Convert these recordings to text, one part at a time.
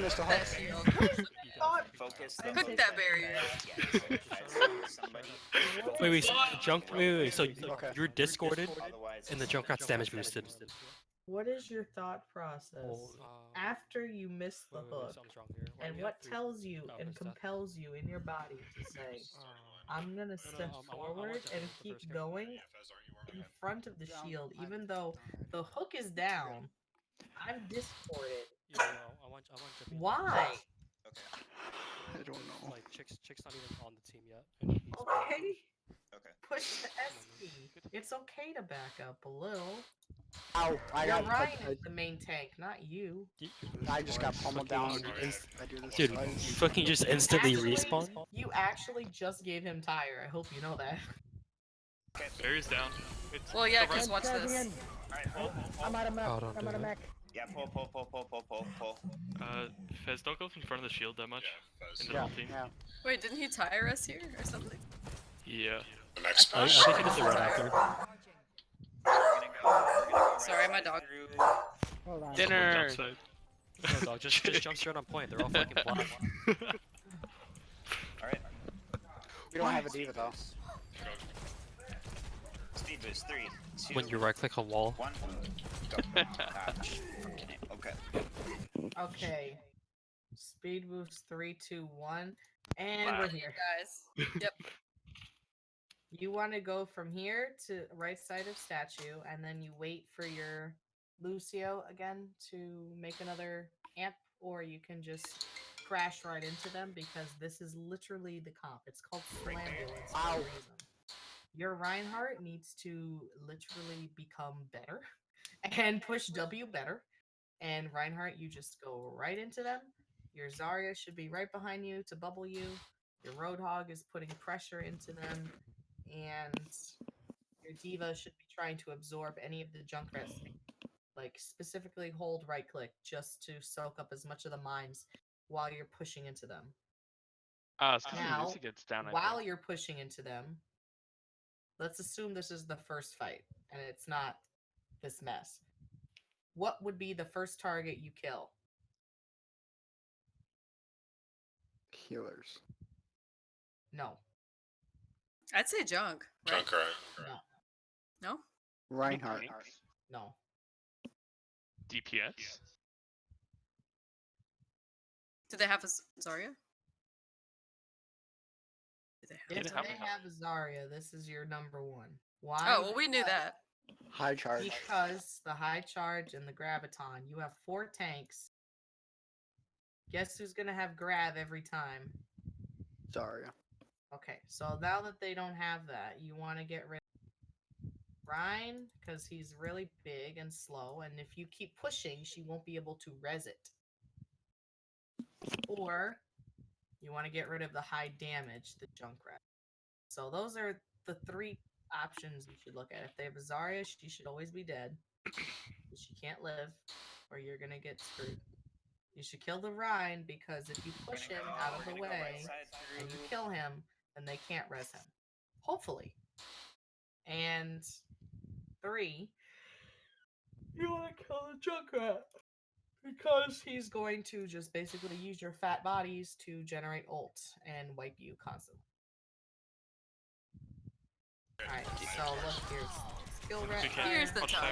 missed a That hook. shield. Focus. Cook that barrier. Wait, so Okay. you're discorded and the Junkrat's damage boosted. What is your thought process Oh, after you miss the hook? something's wrong here. Why And do we have what three? tells you Oh, and it's that. compels you in your body to say, I'm gonna step I want forward Jackie and with the keep first game. going in front of the shield, even though the hook is down, I'm discorded. I want Jackie. Why? I don't know. Like chick's not even on the team yet. And he's Okay. Okay. Push the S key. It's okay to back up a little. Ow! Your Ryan is the main tank, not you. I just got pummeled down. I do this Dude, twice. you fucking just instantly Actually, respawn? You actually just gave him tire. I hope you know that. Barrier's down. It's Well, yeah, the because watch this. Alright, pull. I'm out of mech. Oh, don't I'm do out of that. mech. Yeah, pull. Fez, don't go in front of the shield that much. In the Yeah, whole team. yeah. Wait, didn't he tire us here or something? Yeah. The next I push. think it is the red after. Sorry, my dog. Hold on. Dinner. No, dog, just jump straight on point. They're all fucking blind. Alright. We don't have a diva though. Speed boost. 3, 2, When you right click on wall. 1. Go. Ouch. Okay. Okay. Speed boost 3, 2, 1. And Wow. we're here. Guys. Yep. You want to go from here to right side of statue, and then you wait for your Lucio again to make another amp, or you can just crash right into them because this is literally the comp. It's called Flambulance for a reason. Your Reinhardt needs to literally become better and push W better. And Reinhardt, you just go right into them. Your Zarya should be right behind you to bubble you. Your Roadhog is putting pressure into them. And your Diva should be trying to absorb any of the Junkrats. Like, specifically hold right click just to soak up as much of the mines while you're pushing into them. It's because Now, Lucy gets down, I while think. you're pushing into them, let's assume this is the first fight and it's not this mess. What would be the first target you kill? Healers. No. I'd say junk. Right? Junk, right? No? Reinhardt. No. DPS? Do they have a Zarya? Do they If have didn't Zarya? they have a Zarya, this is your number one. Why? Oh, well, we knew that. High charge. Because the high charge and the graviton. You have 4 tanks. Guess who's gonna have grab every time? Zarya. Okay, so now that they don't have that, you want to get rid of Ryan because he's really big and slow, and if you keep pushing, she won't be able to res it. Or you want to get rid of the high damage, the Junkrat. So those are the 3 options you should look at. If they have a Zarya, she should always be dead. She can't live, or you're gonna get screwed. You should kill the Rhine because if you push him out of the way and you kill him, then they can't res him. Hopefully. And 3, you want to kill the Junkrat because he's going to just basically use your fat bodies to generate ult and wipe you constantly. Alright, so look, here's skill rat. Here's the Watch time.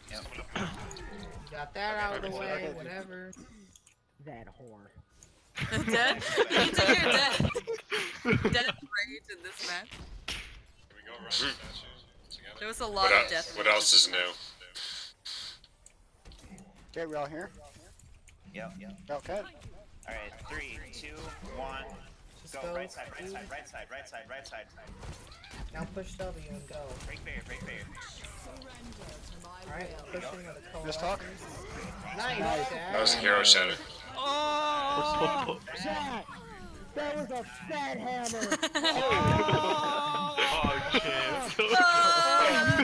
fire. You got that out of the way, whatever. That whore. Dead? You think you're dead? Dead rage in this match. Here we go, right? Statues together. There was a lot of death. What else is new? Okay, we all here? Yep. Okay. Alright, 3, 2, 1. Just Go. go. Right side, right side. Now push W and go. Break barrier. Alright, pushing with a Let's talk. Nice. That was a hero shatter. Oh! That! That was a fat hammer! Oh,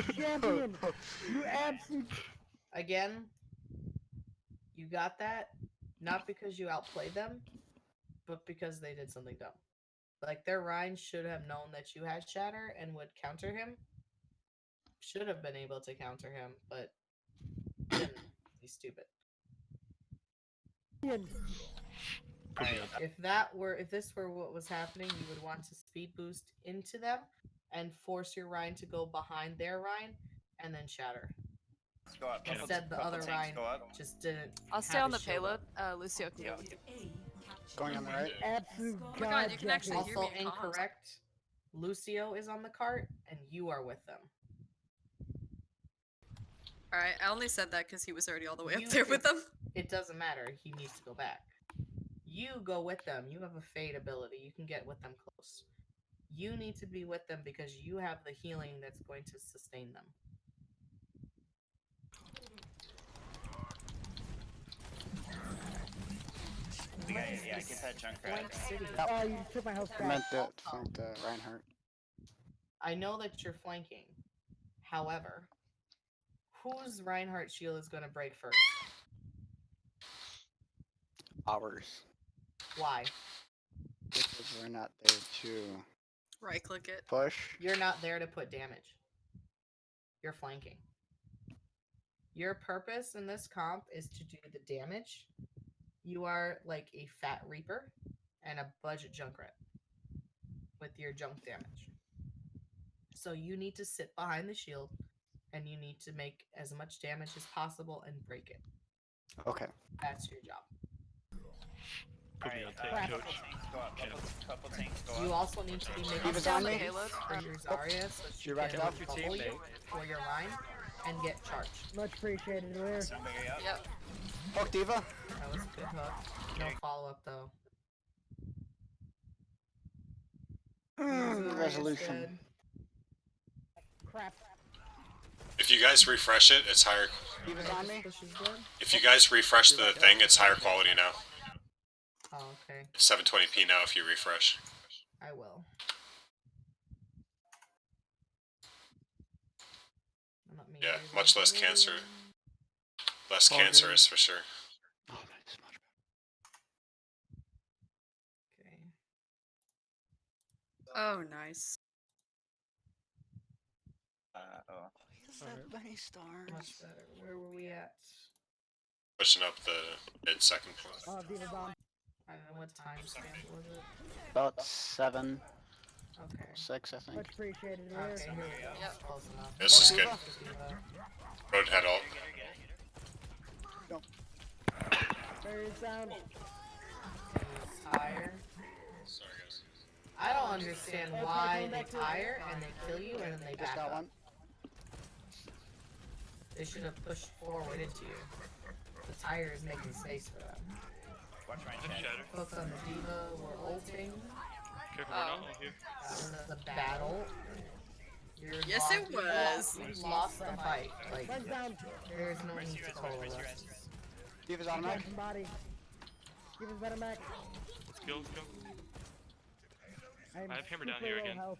shit. Champion! You absolute... Again, you got that not because you outplayed them, but because they did something dumb. Like, their Rhine should have known that you had Shatter and would counter him. Should have been able to counter him, but didn't. He's stupid. If this were what was happening, you would want to speed boost into them and force your Rhine to go behind their Rhine and then shatter. Let's go up. Instead, the other tanks Rhine go up. just didn't. I'll stay have on the his shield payload. up. Lucio can go. Going on the right. Absolute Oh my god, you can actually hear Also me in comms. incorrect. Lucio is on the cart and you are with them. Alright, I only said that because he was already all the way You up there with can- them. It doesn't matter. He needs to go back. You go with them. You have a fade ability. You can get with them close. You need to be with them because you have the healing that's going to sustain them. We got yeah, get that junk Blank rat. city. Oh, you took my health I back. meant to flank the Reinhardt. I know that you're flanking. However, whose Reinhardt shield is going to break first? Ours. Why? Because we're not there to Right click it. push. You're not there to put damage. You're flanking. Your purpose in this comp is to do the damage. You are like a fat reaper and a budget junkrat with your junk damage. So you need to sit behind the shield and you need to make as much damage as possible and break it. Okay. That's your job. Put me Alright, on couple tank, coach. tanks go up. Couple tanks go You up. also need to be making Keep us Stay on on the me. payload. for your Zarya so she You're back can up. bubble you for your Rhine and get charged. Much appreciated, Lear. Somebody up. Yep. Hook Diva. That was a good hook. No follow up though. Zarya's Resolution. dead. Crap. If you guys refresh it, it's higher. Diva's on me. Push is dead. If you guys refresh the thing, it's higher quality now. Oh, okay. It's 720p now if you refresh. I will. Let me Yeah, do much that. less cancer. Less All good. cancerous for sure. Oh, that's much Okay. Oh, nice. Oh. better. Many stars. Much better. Where were we at? Pushing up the mid second point. Oh, Diva bomb. I don't know what time stamp was it. About 7, Okay. 6, I think. Much appreciated, Lear. Okay, here we go. Yep. Close enough. This is good. Diva. Roadhead ult. Barrier down. Tire. Sorry guys. I don't understand why they tire and they kill you and then they Just back got up. one. They should have pushed forward into you. The tire is making space for them. Watch my I'm chat. shattered. Hook on the Diva, we're ulting. Careful, we're not all here. This is a battle. You're Yes, it was. You lost the fight. Like, Runs down. there's no need to coalesce. Diva's on Back me. some body. Give us better Mac. Let's go, let's go. I'm I have hammer down super here low again. health.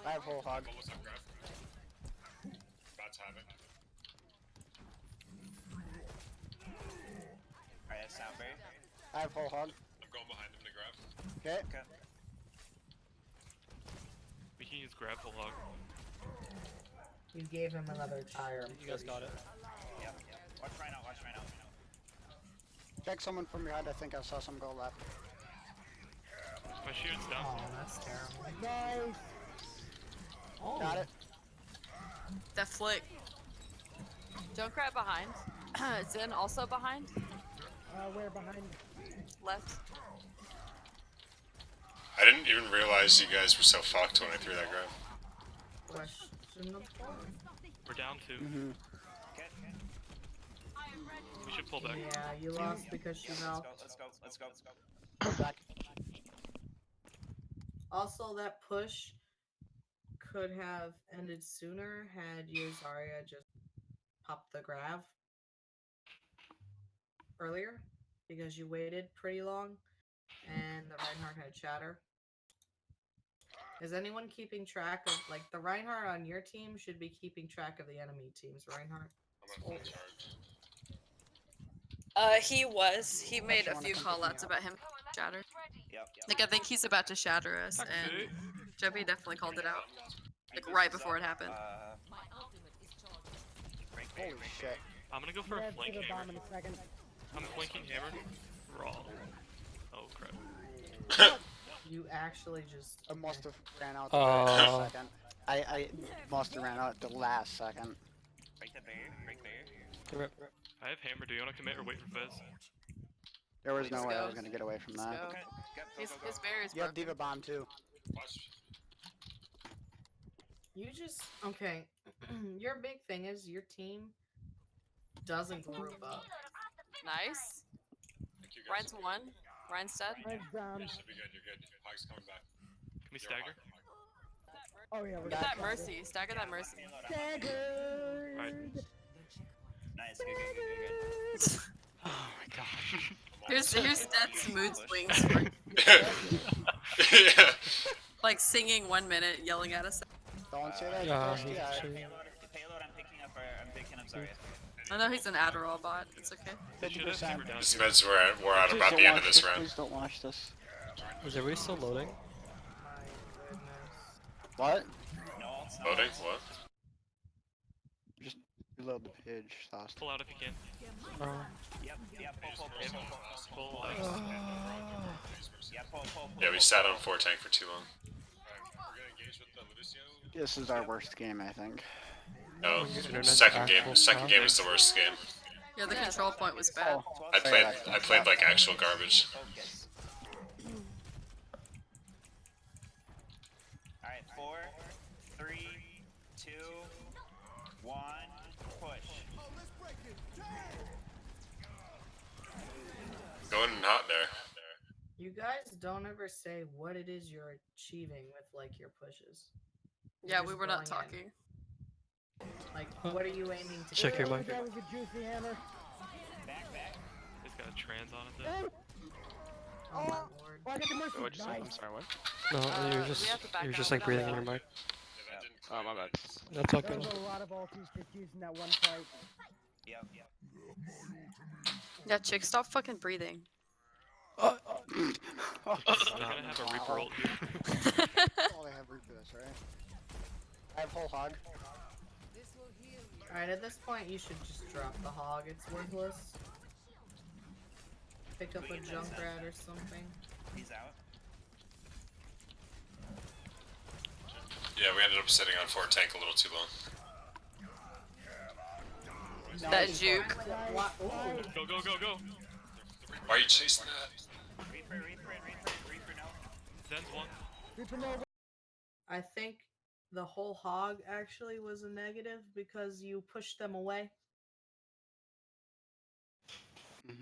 I have whole hog. What's up, Graf? About to have it. Alright, that's Soundberry. I have whole hog. I'm going behind him to grab. Okay. Okay. We can use grapple log. You gave him another tire. I'm You guys pretty got it. sure. Yep. Watch right now. Watch right now. Check someone from behind. I think I saw some go left. My shield's down. Oh, that's terrible. Nice. Oh, Got it. That flick. Junkrat behind. Zin also behind. We're behind. Left. I didn't even realize you guys were so fucked when I threw that grab. Question of We're down 2. Mm-hmm. Okay. We should pull back. Yeah, you lost because you Let's know. go. Let's go. Let's go. Let's go. Back. Also, that push could have ended sooner had your Zarya just popped the grav earlier because you waited pretty long and the Reinhardt had chatter. Is anyone keeping track of, like, the Reinhardt on your team should be keeping track of the enemy team's Reinhardt? I'm at full charge. He was. He made a wanna few come call pick me outs up. about him shatter. Yep. Like, I think he's about to shatter us, and Okay. Jebby definitely called it out. Like, right before it happened. Break, Holy shit. I'm gonna go for We a have flank Diva hammer. bomb in a second. I'm flanking hammer. Raw. Oh crap. You actually just. I must okay. have ran out the Oh. last second. I must have ran out at the last second. Break the barrier. Break barrier. I have hammer. Do you want to commit or wait for Fizz? There was no Let's way I go. was gonna get away from Let's that. go. Okay. His barrier's You have broken. Diva Bomb too. You just okay. Your big thing is your team doesn't group up. Nice. Thank you guys. Ryan's one. Ryan's dead. Mine's down. Should be good, you're good. Pike's coming back. Can we stagger? Oh yeah, we're Get back. that mercy. Stagger that mercy. Staggered. Alright. Nice. Good. Oh my god. Here's that smooth swings for Yeah. like singing 1 minute, yelling at us. Don't say that. Yeah, First, he's yeah. actually- Payload. I'm picking up. Sorry. I know he's an Adderall bot. It's okay. They should have hammer down These here. meds were out Please about don't the end of watch this round. Please don't watch this. Is everybody still loading? My goodness. What? No ults. Loading? What? Just reload the page, Sauce. Pull out if you can. Oh. Yep. Pull. Pull. Yeah, we sat on 4 tank for too long. This is our worst game, I think. No, Internet's second actual game was the worst game. Yeah, the control point was bad. Oh, I played like actual garbage. Focus. Alright, 4, 3, 2, 1, push. Going hot there. You guys don't ever say what it is you're achieving with like your pushes. You're Yeah, just we were not going in. talking. Like, what are you aiming to Check do? your mic. That was a juicy hammer. Back. He's got a trans on it though. Oh my lord. Oh, I got the mercy. What'd you say? I'm Nice. sorry, what? No, we you're have just to back you're out just like without breathing in that. your mic. Oh, my bad. That's all There good. was a lot of ulties just using that one fight. Yep. Yeah, chick, stop fucking breathing. Oh, They're gonna have a Reaper ult here. All they have root for this, right? I have whole hog. Alright, at this point, you should just drop the hog. It's worthless. Pick up a Junkrat or something. He's out. Yeah, we ended up sitting on 4 tank a little too long. That juke. What? Ooh. Go. Why are you chasing that? Reaper no. Zen's one. Reaper no. I think the whole hog actually was a negative because you pushed them away. You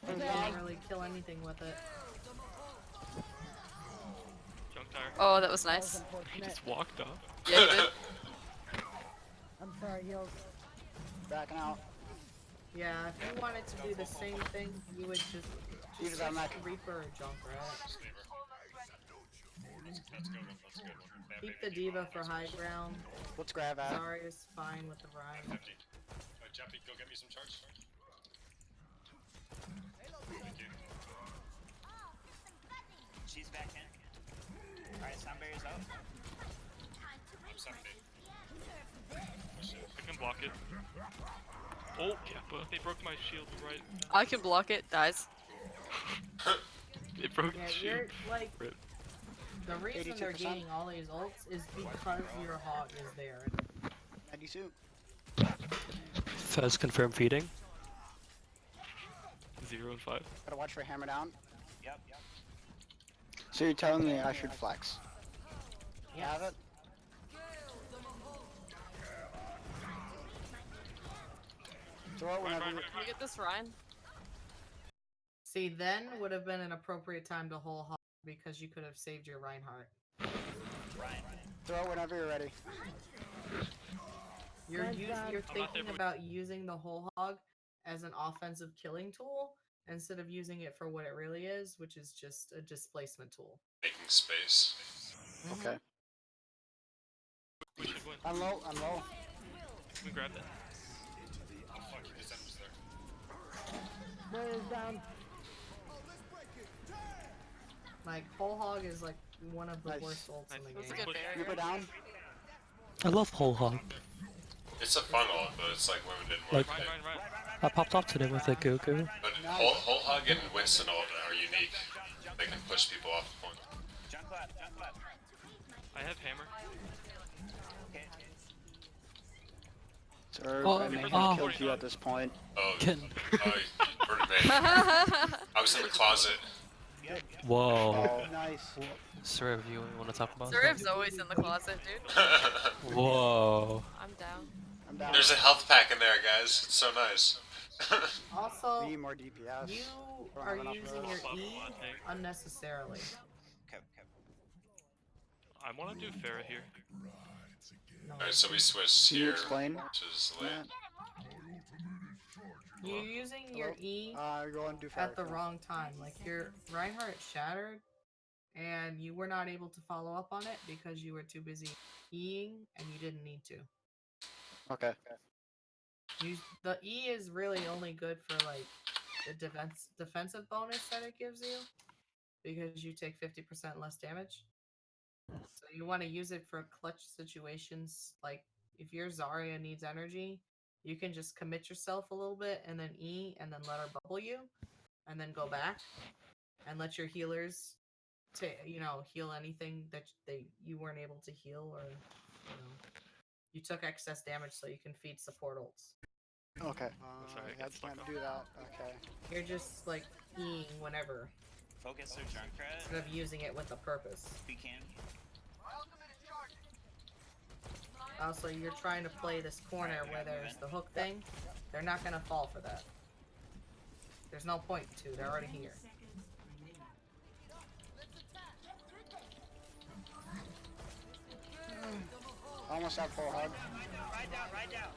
didn't really kill anything with it. Junk tire. Oh, that was That was nice. He unfortunate. just walked up. Yeah, you did. I'm sorry, heels. Backing out. Yeah, if you wanted to do the same thing, you would just Even switch though I'm not- to Reaper or Junkrat. Let's go. Keep the Diva for high ground. Let's grab at it. Sorry is fine with the Ryan. Jappy, go get me some charge. She's back in. Alright, sound barrier's out. I'm 70. I can block it. Oh, Kappa. They broke my shield right. I can block it, guys. They broke Yeah, the shield. you're like Rip. the reason they're 82%. getting all these ults is because your hog is there. 92. Fez confirm feeding. 0 and 5. Gotta watch for hammer down. Yep. So you're telling me I should flex? Yes. Have it? Throw it whenever. Can you get this, Ryan? See, then would have been an appropriate time to whole hog because you could have saved your Reinhardt. Throw it whenever you're ready. You're Ryan's down. you're I'm not there, thinking but- about using the whole hog as an offensive killing tool instead of using it for what it really is, which is just a displacement tool. Making space. Okay. We should win. I'm low. Can we grab that? Oh fuck, his end was there. Barrier's down. Like whole hog is like one of the Nice. worst ults in the That's a game. good Reaper barrier. down. I love whole hog. It's a fun ult, but it's like women didn't work. Like- Ryan. I popped off today with a Goku. But whole hug and Winston are unique. They can push people off the point. Junk left, junk left. I have hammer. Okay. Serve, Oh, I may have oh. killed you at this point. Oh, Ken. you murdered me. I was in the closet. Whoa. Oh, nice. Sir, you want to talk about Suriv's always in the closet, dude. that? Whoa. I'm down. I'm down. There's a health pack in there, guys. It's so nice. Also, We need more DPS. you Don't are have enough using of your those. E unnecessarily. Okay. I want to do Farah here. No, Alright, so we switched Can you here, explain? which is lit. you're using your E Go and do at the Farrakhan. wrong time. Like your Reinhardt shattered, and you were not able to follow up on it because you were too busy Eing, and you didn't need to. Okay. The E is really only good for like the defensive bonus that it gives you, because you take 50% less damage. So you want to use it for clutch situations, like if your Zarya needs energy, you can just commit yourself a little bit and then E and then let her bubble you, and then go back and let your healers heal anything that you weren't able to heal, or you took excess damage, so you can feed support ults. Okay. Sorry, I I got stuck can't on. do that. Okay. You're just like Eing whenever Focus their Junkrat. instead of using it with a purpose. We can. Also, you're trying to play this corner where there's the hook thing. They're not gonna fall for that. There's no point to. They're already here. Almost have full hug. Ride down.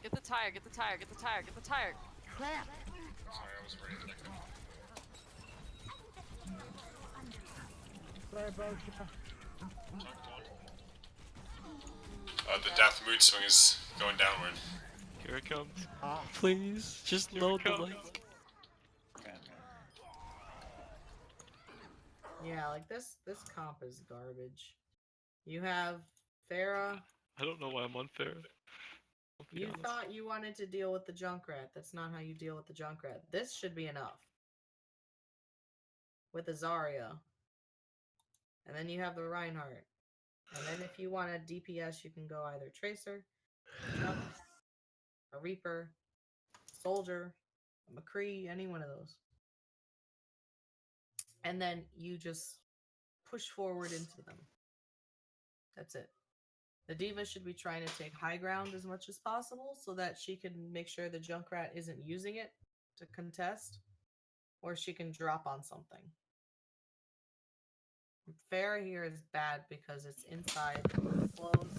Get the tire, get the tire, get the tire, get the tire. Sorry, I wasn't ready to pick Sorry, bro. The death mood swing is going downward. Here it comes. Please, just Here load it the comes. link. Okay. Yeah, like this comp is garbage. You have Farah. I don't know why I'm unfair. I'll be You honest. thought you wanted to deal with the Junkrat. That's not how you deal with the Junkrat. This should be enough. With the Zarya. And then you have the Reinhardt. And then if you want a DPS, you can go either Tracer, Junk, a Reaper, Soldier, a McCree, any one of those. And then you just push forward into them. That's it. The D.Va should be trying to take high ground as much as possible so that she can make sure the Junkrat isn't using it to contest, or she can drop on something. Farah here is bad because it's inside, closed,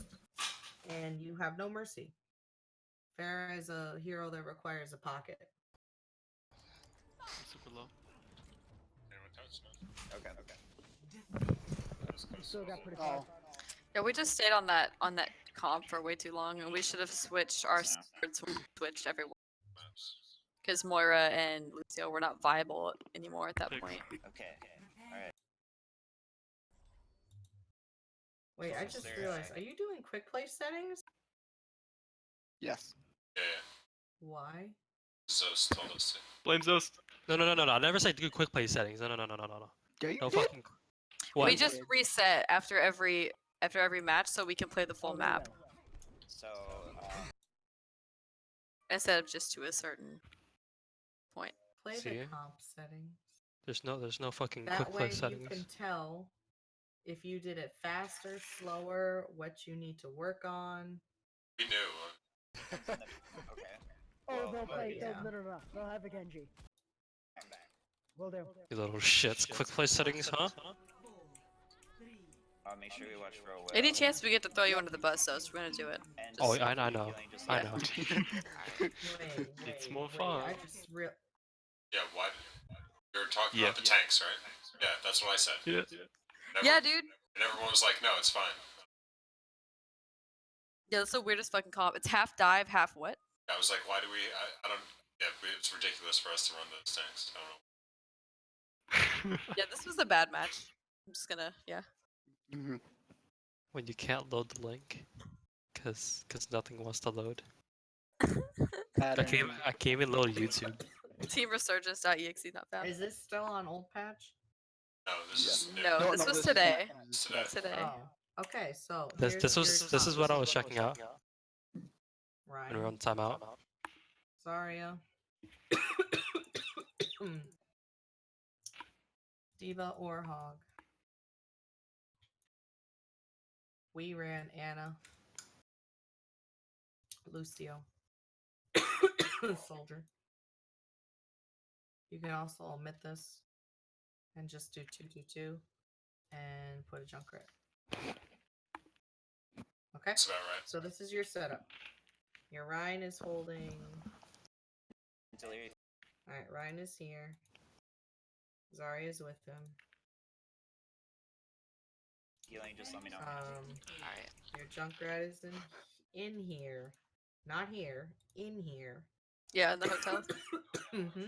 and you have no mercy. Farah is a hero that requires a pocket. I'm super low. Anyone touch? No? Okay. Still got pretty far. Oh. Yeah, we just stayed on that comp for way too long, and we should have switched our swords when we switched everyone. Because Moira and Lucio were not viable anymore at that Pick. point. Okay. Alright. Wait, I just realized, are you doing quick play settings? Yes. Yeah. Why? Zeus told us to. Blame Zost. No. I never said do quick play settings. No. Do you? No fucking. What? We just reset after every match so we can play the full map So, instead of just to a certain point. Play See? the comp settings. There's no fucking That quick way play you settings. can tell if you did it faster, slower, what you need to work on. We knew. okay. Oh, they'll play. yeah. No. They'll have a Genji. I'm back. Will do. You little shits. Quick play settings, huh? Make sure we watch for a while. Any chance we get to throw you under the bus, though, so we're gonna do it. And Oh, just I know. healing just I like- know. Wait, It's more wait, fun. I just Yeah, what? You were talking Yeah. about the tanks, right? Yeah, that's what I said. Yeah. Yeah, dude. And everyone was like, no, it's fine. Yeah, that's the weirdest fucking comp. It's half dive, half what? I was like, why do we? I don't. Yeah, it's ridiculous for us to run those tanks. I don't know. Yeah, this was a bad match. I'm just gonna, yeah. Mm-hmm. When you can't load the link, cause nothing wants to load. Bad I came in little YouTube. Teamresurgence.exe not found. Is this still on old patch? No, this is new. No, this was is today. It's today. Today. Oh, okay. So This here's this your was what I was checking out Ryan, when we were on timeout. Zarya, Diva or Hog. We ran Anna, Lucio, Soldier. You can also omit this and just do 2-2-2 and put a Junkrat. Okay, That's about right. so this is your setup. Your Ryan is holding. Delirious. Alright, Ryan is here. Zarya is with him. Healing, just let me know. Alright. Your Junkrat is in here. Not here. In here. Yeah, in the hotel. Mm-hmm.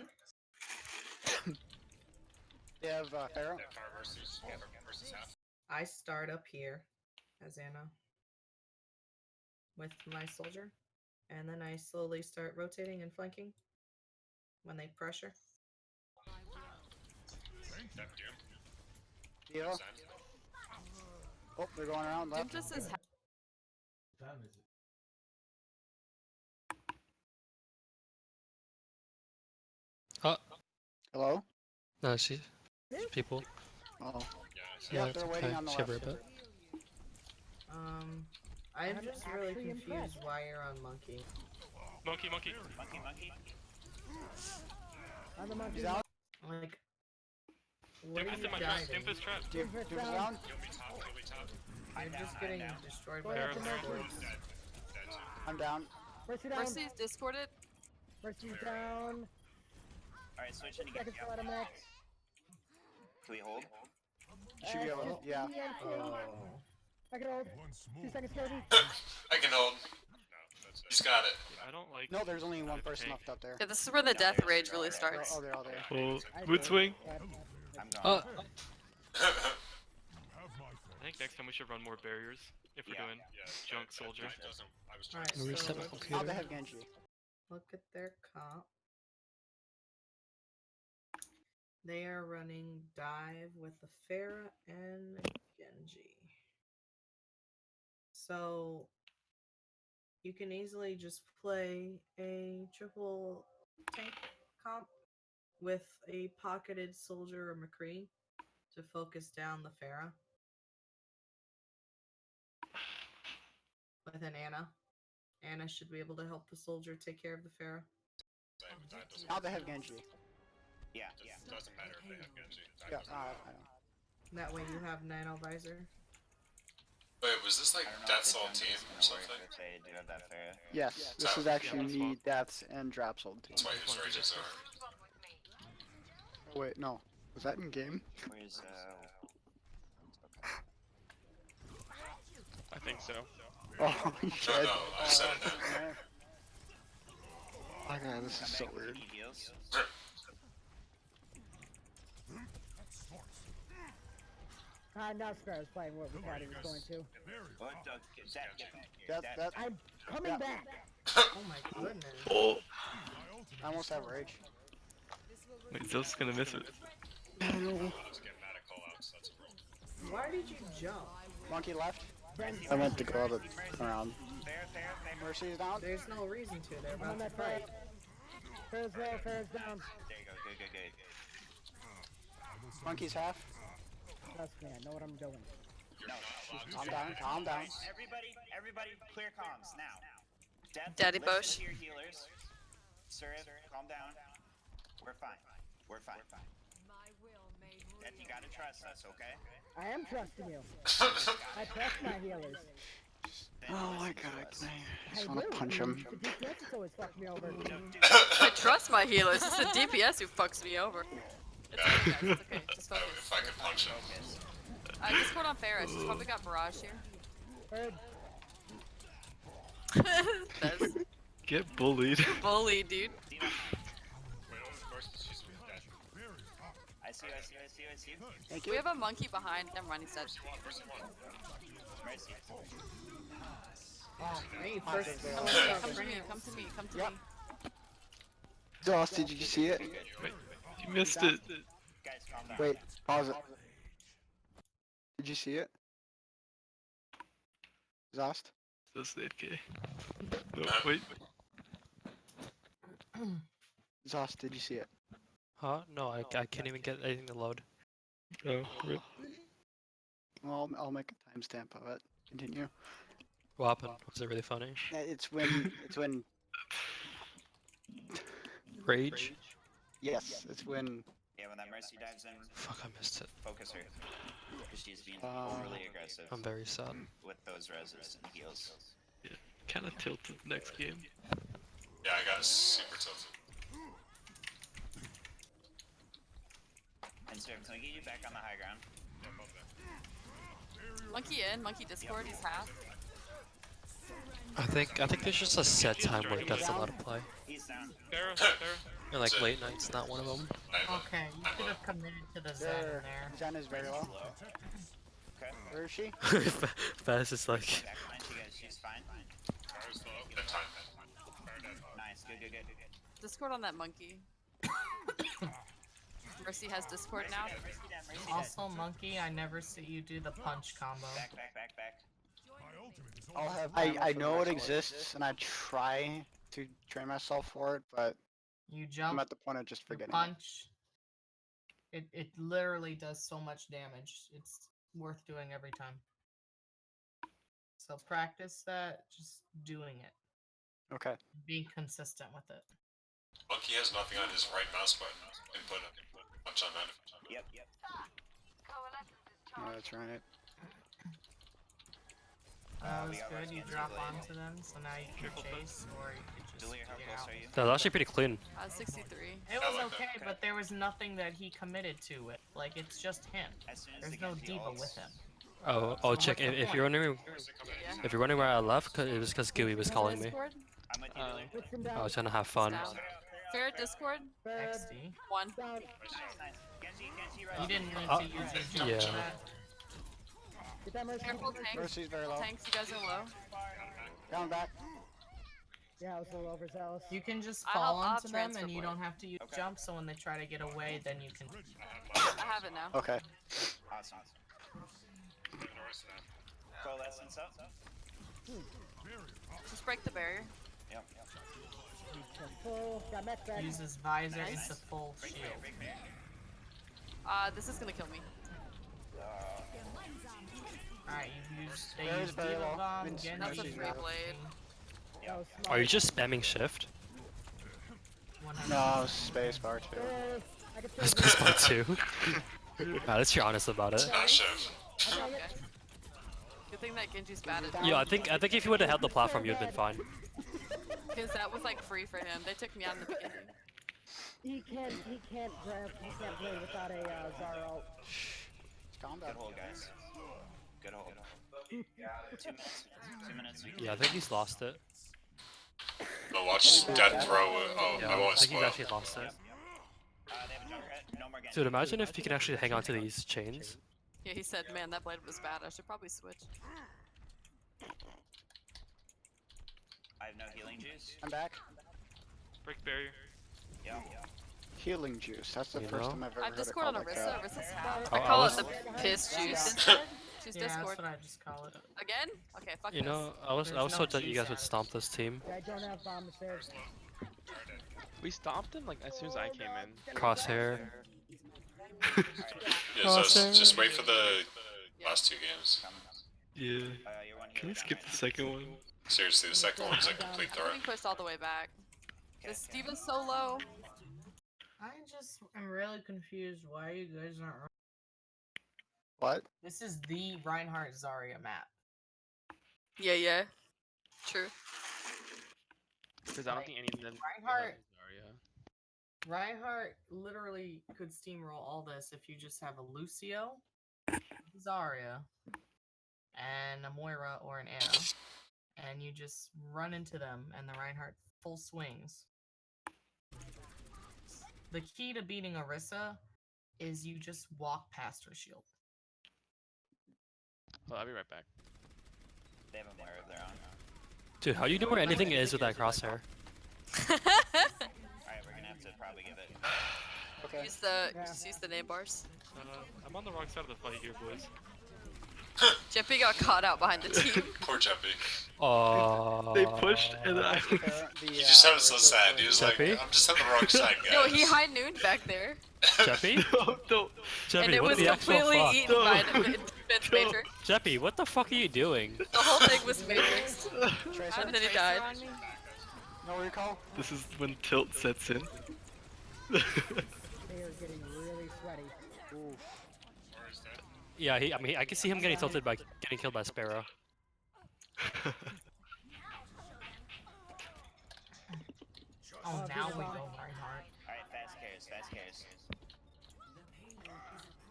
You have Pharaoh? Yeah, fire versus half. I start up here as Anna with my soldier, and then I slowly start rotating and flanking when they pressure. That Doom. Diva? Zen. Oh, they're going around Doom left. just says Hello? No, she people. Oh. Yeah, Yeah, they're waiting on the shiver a left. bit. I'm I'm just really actually confused impressed. why you're on monkey. Monkey, monkey. Monkey, monkey. I'm the monkey. He's out. Like, what are Doom is you in my trap. guiding? Doom is trapped. Doom's down. He'll be top, he'll be top. You're just getting destroyed by Go the ahead, Pharaoh, swords. Dead too. I'm down. Mercy down. Mercy's discorded. Mercy's down. Alright, switch in again. Second slide of mech. Can we hold? Should be able to, yeah. Oh. I can hold. 2 seconds, Cody. I can hold. No, that's it. He's got it. I don't like. No, there's only one person left up there. Yeah, this is where the death rage really starts. Oh, they're all there. Oh, I mood do. swing. Yeah. I'm gone. I think next time we should run more barriers if we're Yeah. doing Yeah, junk that soldier. doesn't. I was trying Alright, to Let me so reset my let's computer. Now they have Genji. look at their comp. They are running dive with the Pharah and Genji. So you can easily just play a triple tank comp with a pocketed soldier or McCree to focus down the Pharah. With an Anna. Anna should be able to help the soldier take care of the Pharah. Now they have Genji. Yeah, yeah. Doesn't matter if they have Genji. Yeah, I know. That way you have Nano Visor. Wait, was this like I don't know if Death's the whole jungle team is or gonna something? work if they do have that fair. Yes, this So- is actually that's me, fine. Deaths, and Drapsold team. That's why he was raging so hard. Oh, wait, no. Was that in game? Where's I think so. Oh, you No, said. no, I said it now. Oh, God, this is so weird. heals? Now Sparrow's playing what we thought he was going to. What? Get back. That, I'm coming Yeah. back. Oh my goodness. Oh. I almost have rage. Wait, Zil's gonna miss it. I was getting mad at callouts, that's a roll. Why did you jump? Monkey left. Then I went to go up around. Fair. Mercy's down. There's no reason to. They're I'm on about to that fight. Fair's low, Fair's down. There you go. Good. Monkey's half. Trust me, I know what I'm doing. No. Calm down, calm down. Everybody, clear comms now. Death, Daddy listen Bosch. to your healers. Surif, calm down. We're fine. Death, you gotta trust us, okay? I am trusting you. I trust my healers. Then Oh my listen to God, us. I I just want to do. punch him. The DPS has always fucked me over. I trust my healers. It's the DPS who fucks me over. It's okay, guys. It's okay. Just focus. If I could punch him. Discord on Ferris. She's probably got Barrage here. Bird, That's Get bullied. bully, dude. Wait, of course, she's dead. I see you. Thank We you. have a monkey behind. Never mind, he's dead. Mercy one. Mercy. Hey, first. Come to me. Come to me. Come to Yep. me. Doss, did you see it? You missed it. Guys, calm down. Wait, pause it. Did you see it? Zost? That's the AFK. No, wait. Zost, did you see it? Huh? No, I can't even get anything to load. Oh, rip. Well, I'll make a timestamp of it. Continue. What happened? Was it really funny? It's when. Rage? Yes, it's when. Yeah, when that Mercy dives in, Fuck, I missed it. focus her. Because she's being overly aggressive I'm very sad. with those reses and heals. Kinda tilted next game. Yeah, I got super tilted. And sir, can we get you back on the high ground? Monkey in, monkey Discord, he's half. I think there's just a set time where it doesn't allow to play. He's down. Pharah, And like late nights, not one of them. Okay, you should have committed to the Zen in there. Zen is very low. Okay. Where is she? Fast is like. Back line, she goes, she's fine. That time. Nice, good. Discord on that monkey. Mercy has Discord now. Mercy dead. Also, monkey, I never see you do the punch combo. Back. I'll have. I know it exists, and I try to train myself for it, but You I'm jump, at the point of just you forgetting. punch. It literally does so much damage. It's worth doing every time. So practice that, just doing it. Okay. Being consistent with it. Monkey has nothing on his right mouse button. Input punch on that. Yep. Oh, that's right. That we was got good. Rush You Hands drop easily. onto them, so now you can chase, or you could just Julia, how get close out. are you? That was actually pretty clean. 63. It was I like that. okay, but there was nothing that he committed to it. Like, it's just him. As soon as There's the no Genji diva ults- with him. Oh, So check. what's the If you're point? wondering, Yeah. if you're wondering where I left, it was because Gooey was calling me. Discord? I'm with you, Julia. Push him I down. was trying to have fun. Down. Fair Discord? Bad. XD. 1. Down. Nice. Genji, right? You didn't need Oh, to use your jump yeah. for that. Get that Mercy. Careful tanks. Mercy's very low. Tanks, you guys are low. Down back. Yeah, I was a little overzealous. You can just I'll- fall I'll onto them, transfer and you for don't it. have to use jump, so when they try to get away, then you can... I have it now. Okay. Awesome. Coalescence up. Just break the barrier. Yep. Full. Got mech back. Use his visor, Nice. it's a full Break shield. barrier. This is gonna kill me. Alright, you've used... They There's used very Diva low. Bomb, Vince, Genji, That's a Mercy's free low. blade. That was smart. Are you just spamming shift? 100. No, spacebar too. I can That's still part two. At least you're honest about it. Not shift. Okay. Good thing that Genji's bad at Yeah, I think if you would have held the platform, you'd have been fine. because that was like free for him. They took me out in the beginning. He can't play without a Zara ult. Calm down. Good hold, guys. Good hold. 2 minutes. 2 minutes. Yeah, I think he's lost it. But watch Death throw. Oh, Yeah, I I won't think he's spoil. actually lost it. They have a Junkrat. No more Genji. Dude, imagine if you can actually hang on to these chains. Yeah, he said, man, that blade was bad. I should probably switch. I have no healing juice. I'm back. Break barrier. Yeah. Healing juice. That's the You first know? time I've ever I heard have it Discord called on like Orisa. that. Orisa's half. Oh, I I call it was- the piss juice. Choose Yeah, Discord. that's what I just call it. Again? Okay, fuck You this. know, I was There's no told that you juice guys would added. stomp this team. I don't have bomb to save. We stomped him like as soon as I came in. Crosshair. Yeah, so just wait for the last 2 games. Yeah. You're one Can healer we skip down the second one? Seriously, the second one's a complete I'm throw. getting pushed all the way back. Okay, This okay. Steven's so low. I just am really confused why you guys aren't... What? This is the Reinhardt Zarya map. Yeah. True. Because I don't think any of them. Reinhardt- Zarya. Reinhardt literally could steamroll all this if you just have a Lucio, Zarya, and a Moira or an Ana, and you just run into them and the Reinhardt full swings. The key to beating Orisa is you just walk past her shield. Oh, I'll be right back. They have a Moira of their own. Dude, how do you know where anything is with that crosshair? Alright, we're gonna have to should probably give it. Okay. Just use the name bars. I'm on the wrong side of the fight here, boys. Jeppy got caught out behind the team. Poor Jeppy. They pushed and then I. He just sounded so sad. He was like, Jeppy? I'm just on the wrong side, guys. No, he high nooned back there. Jeppy? Don't. Jeppy, And it what was the actual completely fuck? eaten by the defense matrix. Jeppy, what the fuck are you doing? The whole thing was matrix. Tracer? And then he died. No recall? This is when tilt sets in. They are getting really sweaty. Ooh. Yeah, I can see him getting tilted by getting killed by Sparrow. Oh, now we go Reinhardt. Alright, fast cares.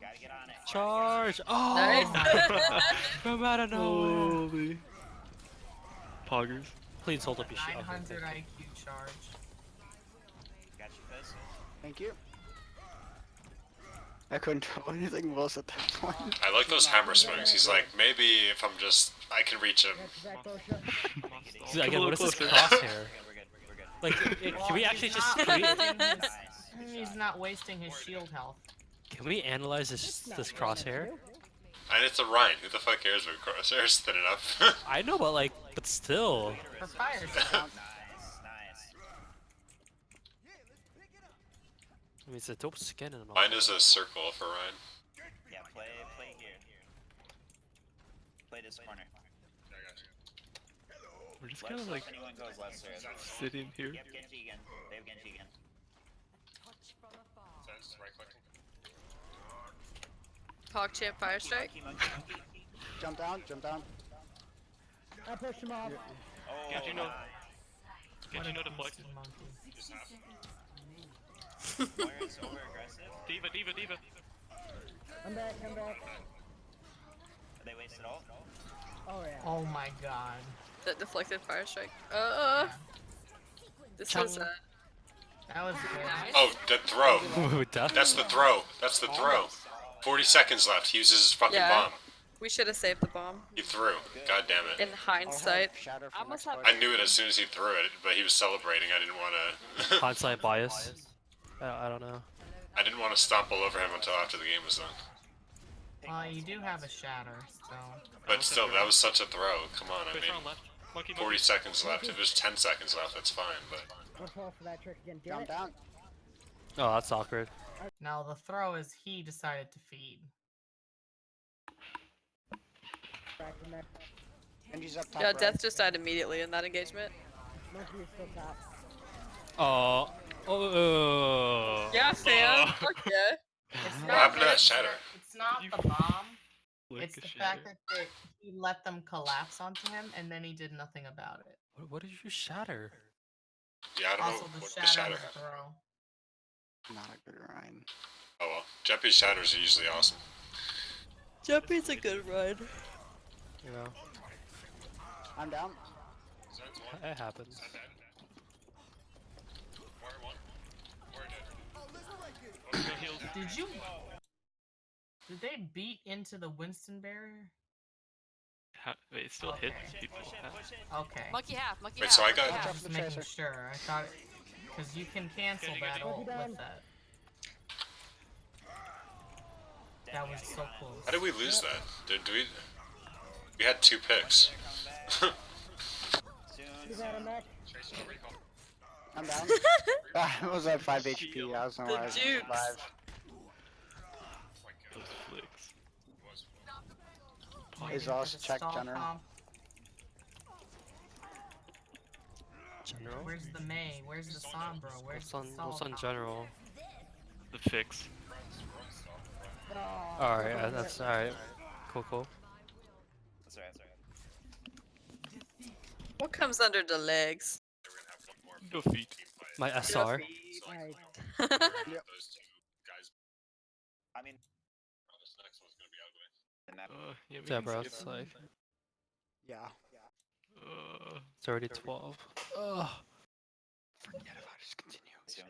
Gotta get on it. Charge! Oh! Nice. From out of nowhere. Holy. Poggers. Please hold up your shit. 900 IQ charge. Got you, Fizz. Thank you. I couldn't tell anything else at that point. I like those hammer swings. He's like, maybe if I can reach him. Back, Bosha. He's like, Come a what is this little crosshair? We're good. Like, can we actually just He's not wasting his shield health. can we analyze this crosshair? And it's a Ryan. Who the fuck cares what crosshair's thin enough? I know, but still. For fire Nice. I mean, it's a dope skin and all. Mine is a circle for Ryan. Yeah, play here. Play this corner. We're just Left kind of side, like anyone goes left side. sitting here. Yep, Genji again. They have Genji again. Hog chip fire strike. Monkey. Jump down. I pushed him off. Oh, Genji no. nice. Genji no deflect. Moira's over aggressive. Diva. I'm back. They wasted all. Oh yeah. Oh my god. That deflected fire strike. This Chung. is That was good. Oh, the throw. Death? That's the throw. 40 seconds left. He uses his fucking Yeah. bomb. we should have saved the bomb. He threw. God damn it. In hindsight. Shatter for almost next have- fight. I knew it as soon as he threw it, but he was celebrating. I didn't want to. Hindsight bias. I don't know. I didn't want to stomp all over him until after the game was done. You do have a shatter, so. But still, that was such a throw. Come on, I Tracer on mean, left. Monkey. 40 seconds left. If there's 10 seconds left, that's fine. But Let's fall for that trick again. Get Jump it? down. Oh, that's awkward. Now the throw is he decided to feed. Back from there. Genji's up top Yeah, right. Death just died immediately in that engagement. Monkey is still top. Oh. Yeah, fam. Fuck yeah. It's what not, happened to that shatter? it's not You the bomb. Flick It's a the shatter. fact that he let them collapse onto him and then he did nothing about it. What did you shatter? Yeah, I don't Also, know the what the shatter shatter. was a throw. Not a good Ryan. Oh well. Jeppy's shatters are usually awesome. Jeppy's a good run. You know, I'm down. it happens. Did they beat into the Winston barrier? Wait, it still hit Okay. people. Push it. Okay. Monkey half. Monkey Wait, half. so I monkey got- half. Watch out. Just making sure. I thought because you can cancel Getting that it. ult Monkey with down. that. That was so close. How did we lose that? Did we? We had 2 picks. Soon. You got him back. I'm down. I was at 5 HP. I was The why I was jukes. alive. Those flicks. Waiting Is for us the check stall general? comp. General? Where's the May? Where's the Sombra? Where's What's on the stall comp? general? The fix. Alright, that's alright. Cool. That's alright. What comes under the legs? Defeat. My SR. Alright. Those 2 guys. I mean, This next one's gonna be ugly. the map. Yeah, we Yeah, can bro, skip it's them. like, Yeah. it's already 12. Ugh. Forget about it. Just continue. Soon.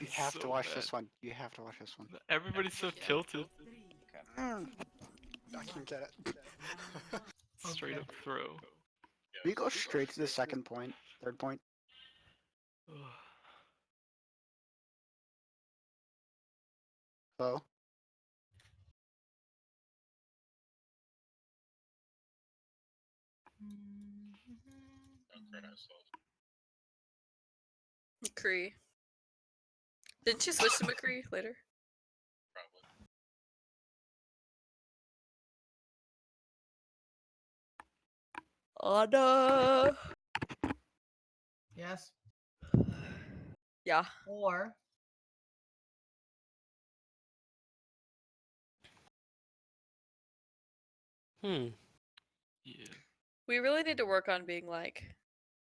You have So to watch bad. this one. You have to watch this one. Everybody's so tilted. I can get it. Straight up throw. We go straight to the second point, third point. Ugh. Bow. McCree. Didn't you switch to McCree later? Probably. Anna. Yes. Yeah. Or Hmm. Yeah. We really need to work on being like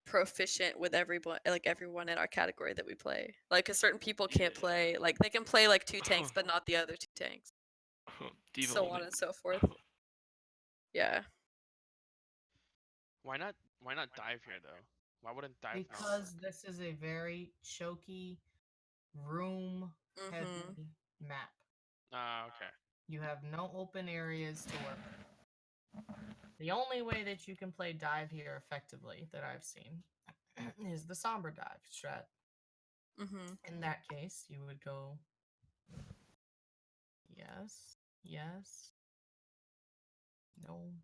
proficient with everyone in our category that we play. Like, 'cause certain people can't Yeah. play. Like, they can play like 2 tanks, but not the other 2 tanks. Diva So only. on and so forth. Yeah. Why not dive here though? Why wouldn't dive not because work? this is a very choky, room heavy Mhm. map. Ah, okay. You have no open areas to work. The only way that you can play dive here effectively that I've seen is the somber dive strat. Mhm. In that case, you would go yes, yes, no,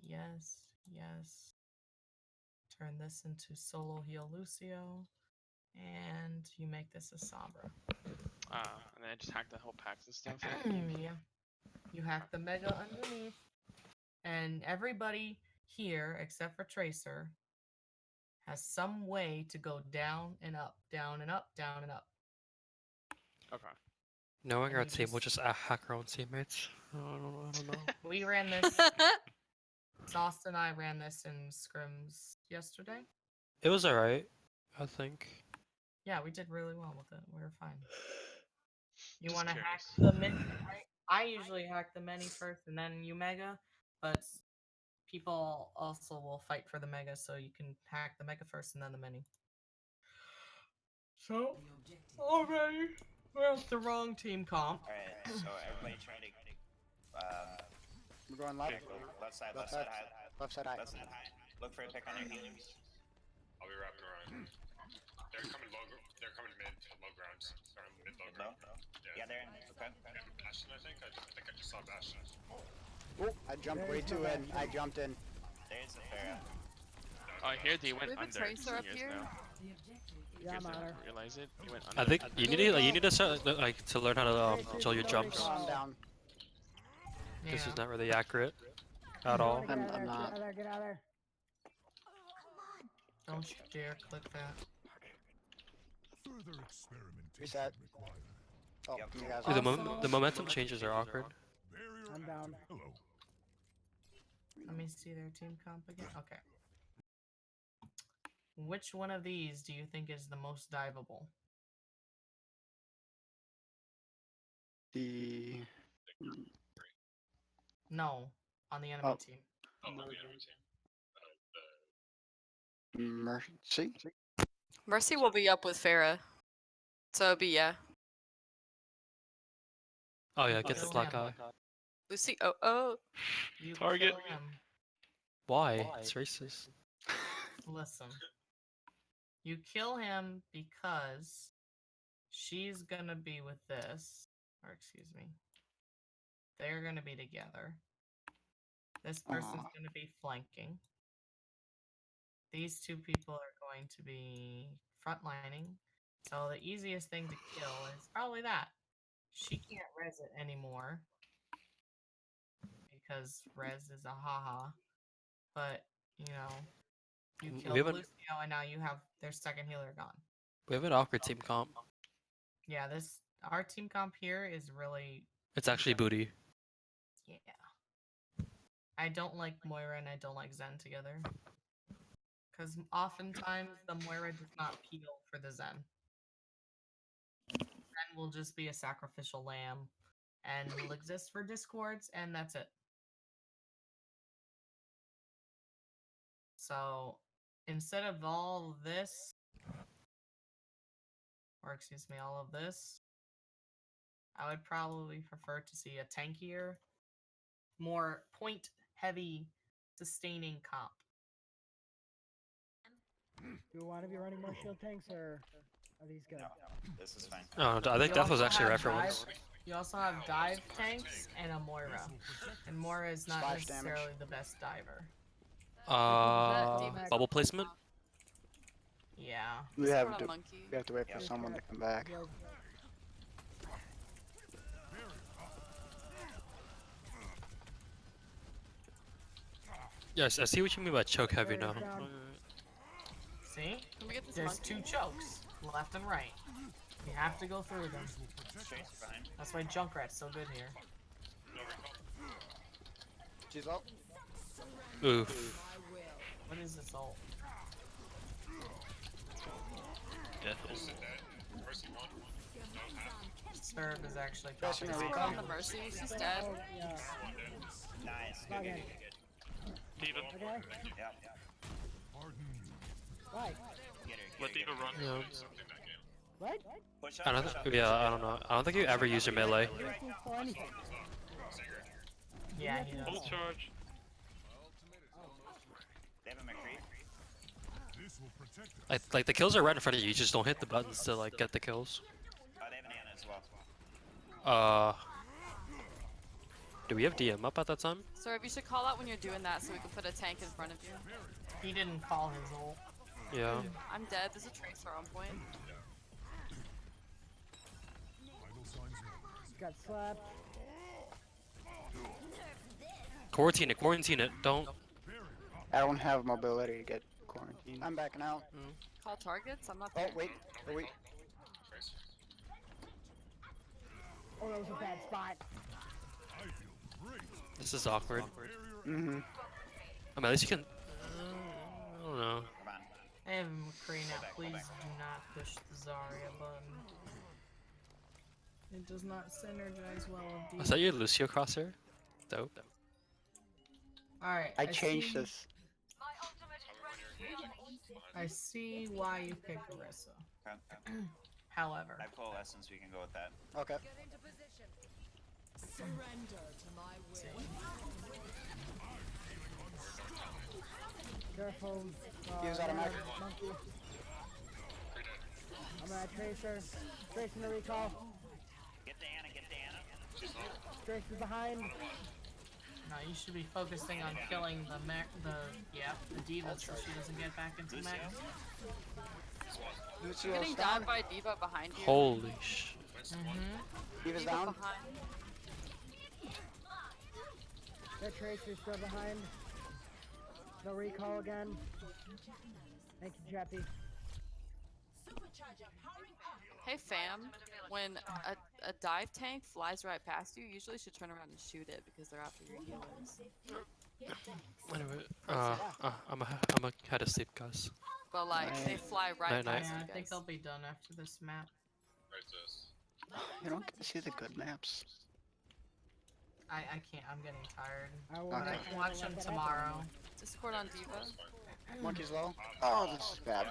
yes, yes. Turn this into solo heal Lucio, and you make this a sombra. And then I just hacked the whole packs and stuff. Yeah. You hack the mega underneath, and everybody here, except for Tracer, has some way to go down and up, down and up, down and up. Okay. Knowing And our you team, we'll just- just hack our own teammates. I don't know. We ran this. Sauce and I ran this in scrims yesterday. It was alright, I think. Yeah, we did really well with it. We were fine. You Just want to hack curious. the mini? I usually hack the mini first and then you mega, but people also will fight for the mega, so you can hack the mega first and then the mini. So, already, we're at the wrong team comp. Alright, so everybody try to We're going left. left side Left high. side. Left side high. Left side high. Look for a pick on your healers. I'll be wrapping around. They're coming low. They're coming mid to low grounds. They're on mid low Low? ground. Yeah, they're in. Okay. Yeah, Bastion, I think. I think I just saw Bastion. Oh, I jumped way too in. I jumped in. There's a Pharah. Oh, here they went we have a under. Tracer up You guys here? know. You Yeah, guys I'm on her. didn't realize it. You went under. I think you need to start to learn how to control your jumps. Calm down. This Yeah. is not really accurate at all. Get out of there, I'm get not. out of there, get out of there. Don't you dare click that. Further experimentation Reset. required. Oh, Yep. you guys Dude, are. the momentum changes are awkward. Barrier I'm down. active. Hello. Let me see their team comp again. Okay. Which one of these do you think is the most diveable? The No, on the enemy Oh. team. Oh, the enemy team. Mercy. Mercy will be up with Farah. So it'll be yeah. Oh yeah, get the Kill black him. eye. Lucy oh. You Target. kill him. Why? It's racist. Listen. You kill him because she's gonna be with this. Or excuse me. They're gonna be together. This person's gonna be flanking. These two people are going to be frontlining. So the easiest thing to kill is probably that. She can't res it anymore. Because res is a haha. But, you know, you We killed haven't- Lucio and now you have their second healer gone. We have an awkward team comp. Yeah, our team comp here is really It's actually booty. yeah. I don't like Moira and I don't like Zen together. Because oftentimes the Moira does not peel for the Zen. Zen will just be a sacrificial lamb and will exist for discords, and that's it. So instead of all of this, or excuse me, all of this, I would probably prefer to see a tankier, more point heavy, sustaining comp. Do you want to be running more shield tanks or Are these good? No, this is fine. Oh, I think You Death was also actually have right for dive- once. You also have dive tanks and a Moira. And Moira is not Splash damage. necessarily the best diver. Bubble placement? Yeah. We Support have on to. monkey. We have to wait for someone to come back. Yes, I see what you mean by choke heavy now. See? Can we get this There's monkey? 2 chokes, left and right. You have to go through them. Tracer behind. That's why Junkrat's so good here. She's up. Oof. What is this ult? Death. Serve is actually Pressure popping now, We're off. on the mercy. She's dead. Oh, yeah. Nice. Good, good, good, good, Diva. Okay. good. Yep, yep. Right. Get her, Let get her, Diva run. Yeah. What? Push I up, don't. push up. Yeah, I don't know. I don't think you ever use your melee. Looking for anything. Yeah, he Full does. charge. They have a McCree. This will protect us. Like the kills are right in front of you. You just don't hit the buttons to like get the kills. Oh, they have an Ana as well. Do we have DM up at that time? Sir, you should call out when you're doing that so we can put a tank in front of you. He didn't call his ult. Yeah. I'm dead. There's a tracer on point. Vital signs low. Got slapped. Quarantine it. Don't. I don't have mobility to get quarantined. I'm backing out. Call targets? I'm not Oh there. wait, oh wait. Oh, that was a bad spot. I feel great. This is awkward. Mm-hmm. I mean, at least you can. I don't know. Come on. I have McCree now. back, Please pull back. do not push the Zarya button. It does not synergize well with Is that your Lucio crosshair? Dope. Alright, I changed see, this. I see why you picked Orisa. Okay. However, I have coalescence, we can go with that. Okay. Careful. Use automatic. Monkey. I'm gonna tracer. Tracing the recall. Get the Ana, get the Ana. Tracer behind. no, you should be focusing on killing the the diva so she doesn't get back into Lucio? mech. You're Lucio's getting down. down by Diva behind you. Holy sh. Diva's Diva down. behind. That tracer's still behind. No recall again. Thank you, Jeppy. Hey fam, when a dive tank flies right past you, you usually should turn around and shoot it because they're after your healers. Wait a minute. I'm a head of sleep, guys. But like, they fly right Night, night. past Yeah, you I think guys. I'll be done after this map. You don't get to see the good maps. I can't. I'm getting tired. I will Okay. I can watch them tomorrow. Discord on Diva. Monkey's low. Oh, this is bad.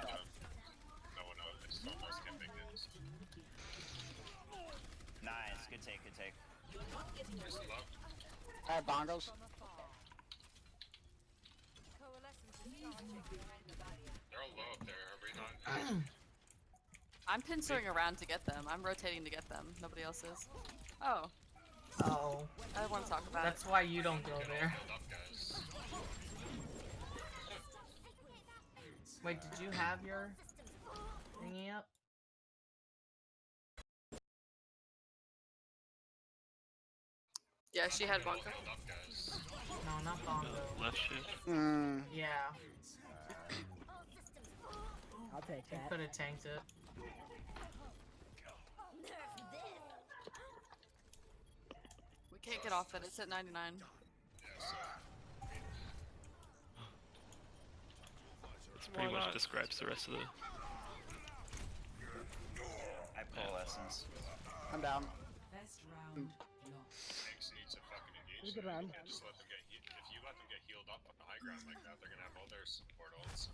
Nice, good take, good take. I have bongos. They're all low up there. Are we not? I'm pincering around to get them. I'm rotating to get them. Nobody else is. Oh, Oh, I want to talk about that's why you don't go there. Up, guys. Wait, did you have your thingy up? it. Yeah, she had bunker. Up, guys. No, not bongo. Left shift. Hmm. Yeah, I'll take you that. could have tanked it. We can't get off it. It's at 99. This pretty much describes the rest of the. I have coalescence. I'm down. Tanks need to fucking engage. It was a good round. And just let them get if you let them get healed up on the high ground like that, they're gonna have all their support ults.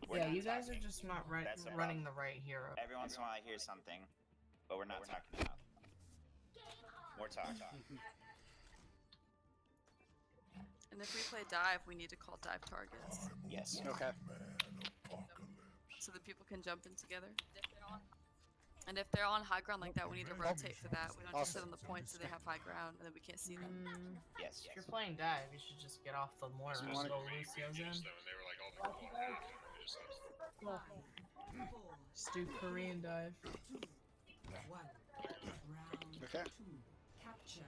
We're Yeah, not you guys are talking. just not That's the running problem. the right hero. Every once in a while I hear something, but we're not talking enough. More talk. And if we play dive, we need to call dive targets. Yes. Okay. so that people can jump in together. And if they're on high ground like that, we need to rotate for that. We don't just sit on the point so they have high ground and then we can't see them. Yes. If you're playing dive, you should just get off the Moira and go Lucio's in. And they were like, all the people on Just do Korean dive. Okay.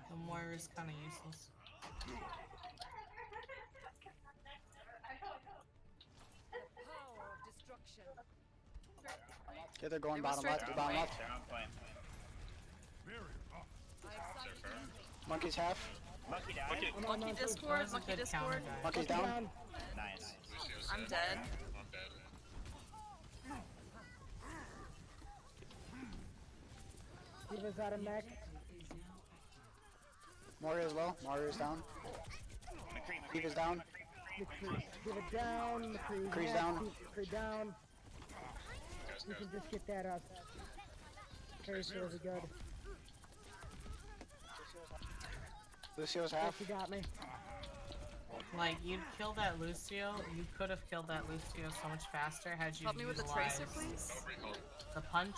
The Moira's kind of useless. Okay, they're going They bottom went left. straight Bottom Point, left. they're on point. Monkey's half. Monkey died. Monkey Discord, Monkey Discord. Monkey's down. Nice. I'm dead. I'm dead. Diva's out of mech. Mario's low. Mario's down. McCree, Diva's down. Diva down. McCree's down. McCree down. You can just get that up. Tracer really good. Lucio's Yes, half. you got me. Like, you'd kill that Lucio. You could have killed that Lucio so much faster had you Help me with the utilized tracer, please. the punch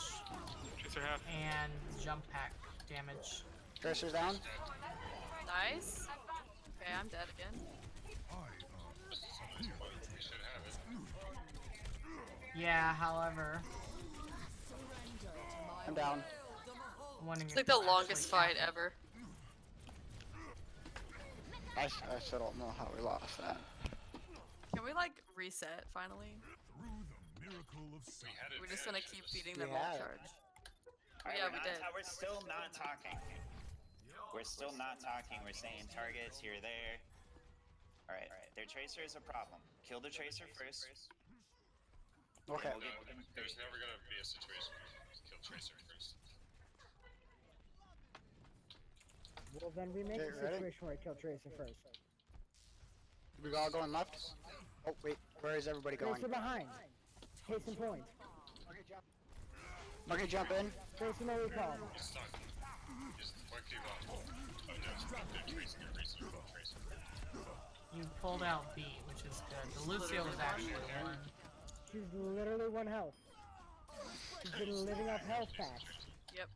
Tracer half. and jump pack damage. Tracer's down. Nice. Okay, I'm dead again. Yeah, however, I'm down. one of It's your like the actually longest fight can't- ever. I still don't know how we lost that. Can we like reset finally? Through the miracle of science. We're just gonna keep feeding them We all had it. charge. Alright, Yeah, we're, we did. we're still not talking. We're still not talking. We're saying targets here, there. Alright, their tracer is a problem. Kill the tracer first. Okay. We'll get McCree. There's never gonna be a situation where you kill Tracer first. Well, then we make Okay, the ready? situation where I kill Tracer first. We all going left? Oh, wait. Where is everybody going? Tracer behind. Case in point. Okay, jump in. Tracer no recall. He's stuck. Just one keep up. Oh no, it's not good. Tracer, Tracer, Tracer. You pulled out B, which is good. The Lucio was actually one. She's literally 1 health. She's been living off health packs. Yep.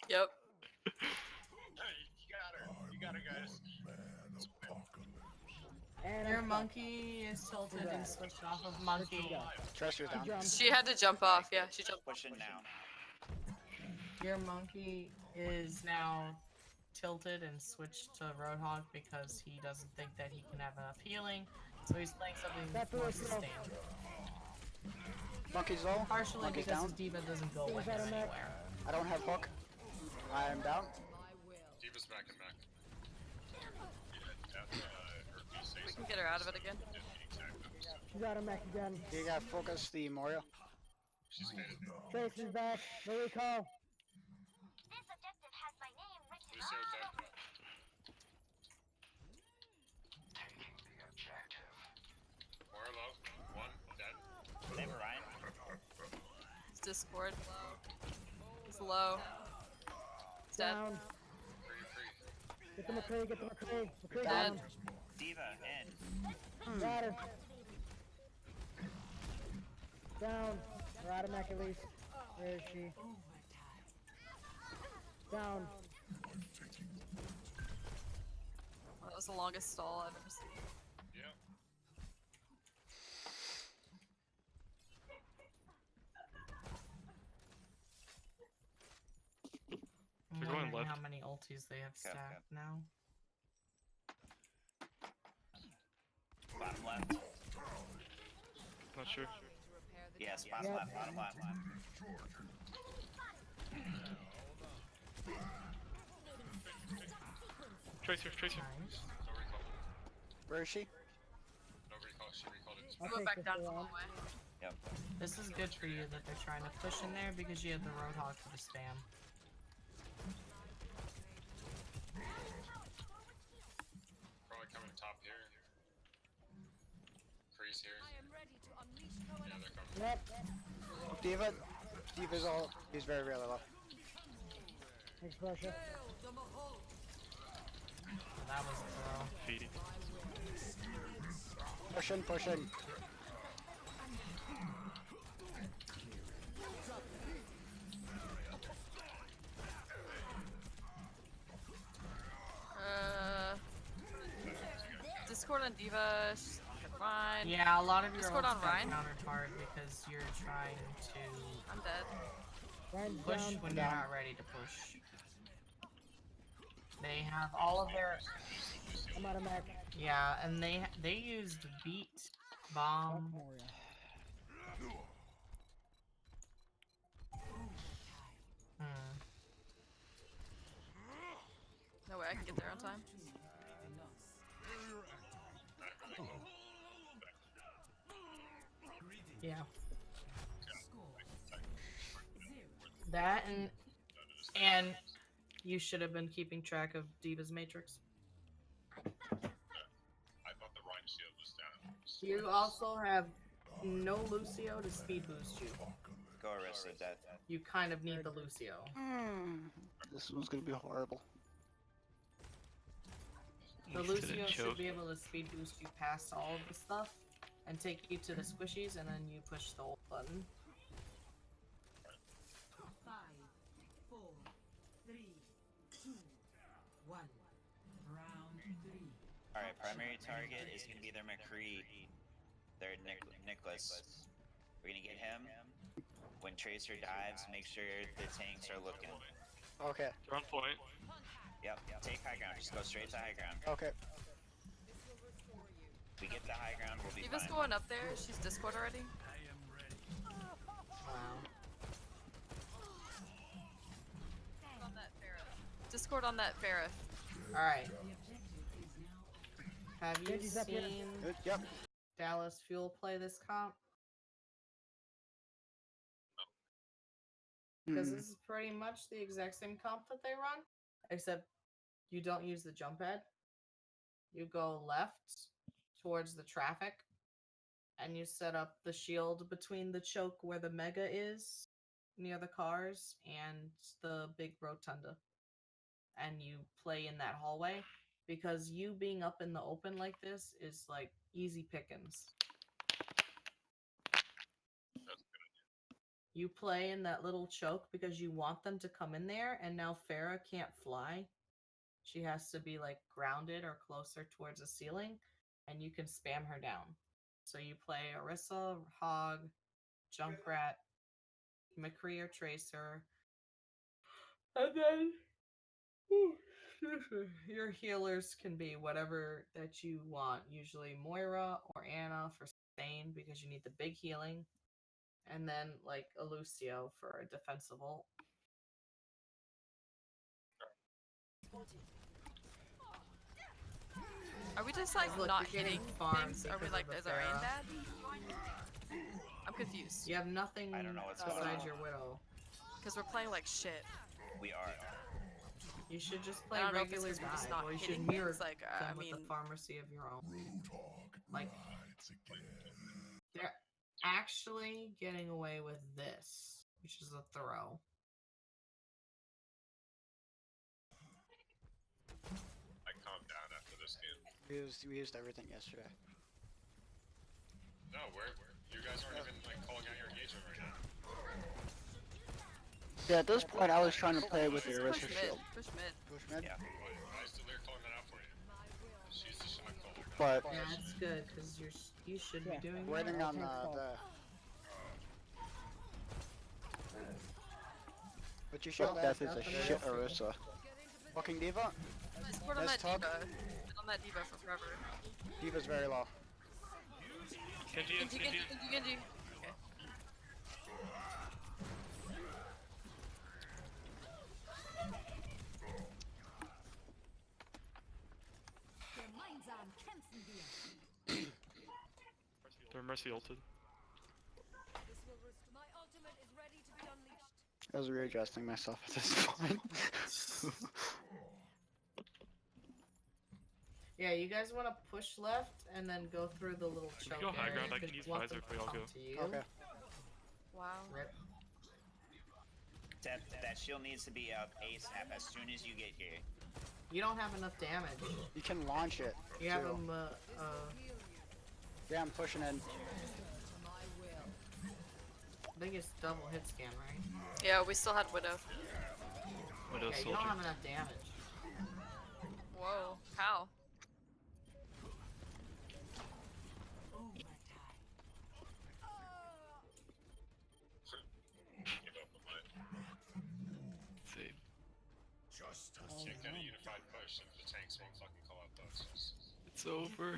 Yep. You got her, guys. And Your I'm monkey is tilted and switched off of monkey. Tracer's down. jump. She had to jump off. Yeah, she jumped. Pushing now. Your monkey is now tilted and switched to Roadhog because he doesn't think that he can have enough healing, so he's playing something That's more the way to go. sustained. Monkey's low. Partially Monkey's because down. his diva doesn't go with Diva's out him of mech. anywhere. I don't have hook. I am down. Diva's back and back. We can get her out of it again. She's out of mech again. You gotta focus the Morio. She's faded. Tracer's back. No recall. Lucio's dead. More low. One dead. They have a Ryan. It's Discord. He's low. He's dead. Down. Free. Get the McCree. Get the McCree. McCree Dead. down. Diva in. Got her. Down. We're out of mech at least. Where is she? Down. Well, that was the longest stall I've ever seen. Yeah. I'm They're going wondering left. how many ultis they have Okay, okay. stacked now. Bottom left. Not sure. Yes, bottom Yep. left, bottom left. Tracer, Tracer. Nice. No recall. Where is she? No recall. She recalled it. I'll Go take back this down the around. hallway. Yep. This is good for you that they're trying to push in there because you have the Roadhog for the spam. Probably coming top here. Freeze here. Yeah, they're coming. Yep. Diva. Diva's all. He's very, really low. Thanks, Pressure. That was a throw. Feeding. Pushing, pushing. Discord on Diva. Fine. Yeah, a lot of your Discord ults on got Ryan. countered hard because you're trying to I'm dead. Ryan's push down. when you're not ready to push. They have all of their I'm out of mech. yeah, and they used beat Fuck bomb. Moria. Hmm. No way I can get there on time. Yeah. That and you should have been keeping track of Diva's matrix. I thought the Rhine shield was down. You also have no Lucio to speed boost you. Go Arista, dead. You kind of need the Lucio. This one's gonna be horrible. The Next to the Lucio should choke. be able to speed boost you past all of the stuff and take you to the squishies, and then you push the ult button. 5, 4, 3, 2, 1. Round 3. Alright, primary target is gonna be their McCree. Their Nicholas. We're gonna get him. When Tracer dives, make sure the tanks are looking. Okay. They're on point. Yep, take high ground. Just go straight to high ground. Okay. We get the high ground, we'll be Diva's fine. going up there. She's Discord already. Wow. On that Pharah. Discord on that Pharah. Alright. Have you Genji's up here. seen Good. Yep. Dallas Fuel play this comp? Because Hmm. this is pretty much the exact same comp that they run, except you don't use the jump head. You go left towards the traffic, and you set up the shield between the choke where the mega is, near the cars, and the big rotunda. And you play in that hallway, because you being up in the open like this is like easy pickings. You play in that little choke because you want them to come in there, and now Farah can't fly. She has to be like grounded or closer towards the ceiling, and you can spam her down. So you play Orisa, Hog, Junkrat, McCree or Tracer, and then your healers can be whatever that you want. Usually Moira or Anna for sustain because you need the big healing. And then like a Lucio for a defensive ult. Are we just like Look, not you're getting hitting farmed things? Are we because like, of the is our aim Pharah. bad? I'm confused. You have nothing I don't know what's going besides on. your Widow. Because we're playing like shit. We are. You should just play I don't know if it's regular 'cause we're just dive, not or you should hitting mirror things, like, them I with the mean- pharmacy of your own. Roadhog Like- rides again. They're actually getting away with this, which is a throw. I calmed down after this game. We used everything yesterday. No, you guys aren't even like calling out your engagement right now. Yeah, at this point I was trying to play with the Just Orisa push mid. shield. Push mid. Push mid. Yeah. I still there calling that out for you. She's the shot caller. But Yeah, that's good because you should Yeah. be doing that. waiting on Tank fault. the. But your shield death is a shit Orisa. Walking Diva. Discord on Nice that talk. Diva. Been on that Diva for forever. Diva's very low. Genji in, Genji, Genji Genji, in. Genji, Genji. Okay. They're Mercy ulted. I was readjusting myself at this point. Yeah, you guys want to push left and then go through the little Can choke we go high area, ground? I 'cause can use you want visor them if we to all come go. to you. Okay. Wow. Rip. That shield needs to be up ASAP as soon as you get here. You don't have enough damage. You can launch it. You have too. them, Yeah, I'm pushing in. I think it's double hit scan, right? Yeah, we still had Widow. Widow Yeah, you soldier. don't have enough damage. Whoa. How? question if the tanks won't fucking call out thugs. It's over.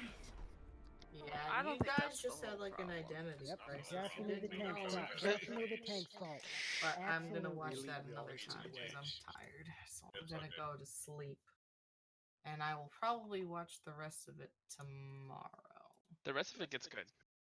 Yeah, I don't you think guys that's just the had whole like an problem. identity Yep, crisis. definitely the Didn't tank's know. fault. Definitely the tank's fault. But I'm gonna Absolutely. watch Really, that we another always time do because I'm tanks. tired. So I'm It's gonna okay. go to sleep. And I will probably watch the rest of it tomorrow. The rest of it gets good.